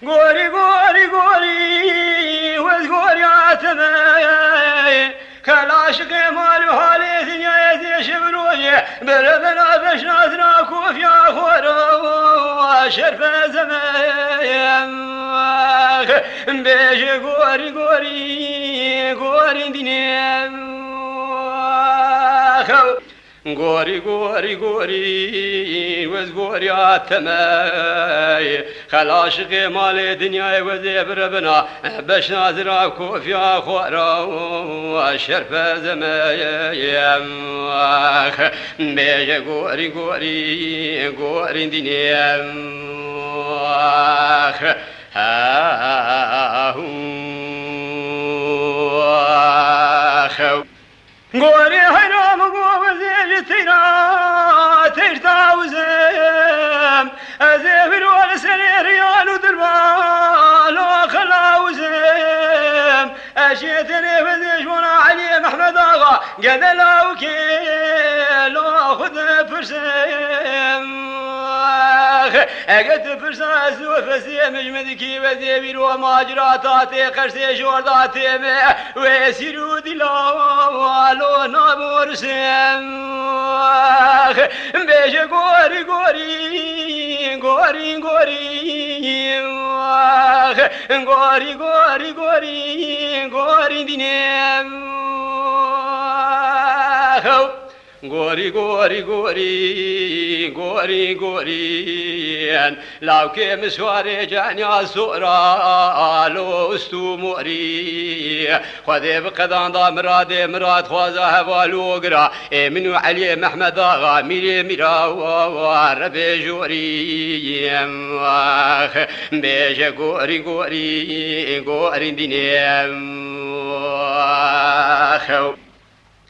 قوري قوري قوري واذكر يا تماي كالعشق مال حالي ثنيا يدي شبروجي بلبنا بشناتنا كوف يا خورو شرف زمايا بيجي قوري قوري قوري دنيا قوري قوري قوري وزقوري عالتماي خلاشق مال دنيا وزيب ربنا باش نازرا كوفيا خورا وشرف زمايا بيجي قوري قوري قوري دنيا قوري حرام قوم تيرا تيرتا وزم أزيفر والسرير ريال ودربال وخلا وزم أشيتني فزيش وانا علي محمد آغا قد لا وكيل وخذ فرسم أقد فرساس وفسي مجمدكي وزيبير وماجراتاتي قرسي شورداتي ويسيرو دلالو نابور سم بيش قوري قوري قوري قوري قوري قوري قوري قوري دينيم قوري قوري قوري قوري قوري لو كي مسواري جاني السؤرا لو استو مؤري خذي بقدان دا مراد خوازا هوالو قرا منو علي محمد آغا ميري ميرا وربي جوري بيش قوري قوري قوري دينيم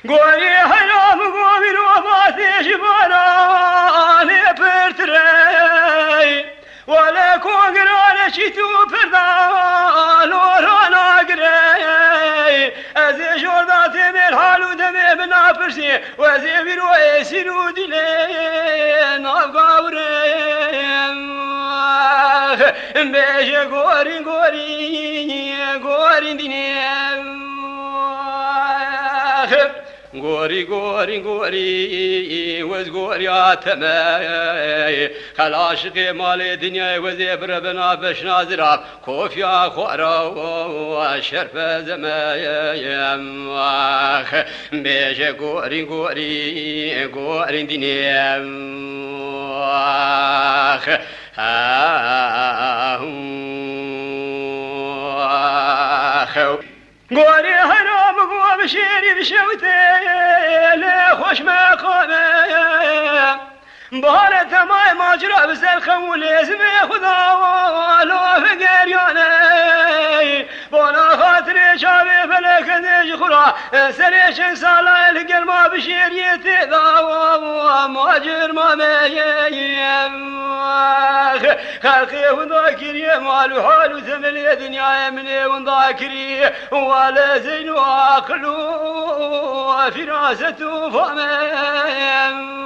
قولي حرام قومي وفاتي شباناني برتري ولا كوغرانا شتو بردان ورانا قري ازي شورداتي من حالو دمي من عفرسي وازي بيرو ايسيرو دلين افقاورين بيش قوري قوري قوري دينيم قوري قوري قوري وزقوري عالتماي خلاشق مال دنيا وزيب ربنا باش نازرا كوفيا خورا وشرف زمايا بيش قوري قوري قوري دنيا قولي حرام قوم شيري بشوتي لخوش مقامي بهارة ماي ماجرى بزلخم ولازمي خدا ولو فقر ياني بونا خاطري شابي فلك ديج خرا سريش انسالا القل ما بشير يتذا ماجر ما ميم خلقي وذاكري مالو حالو زملي دنيا مني وذاكري ولا زين واقلو فراسة فمم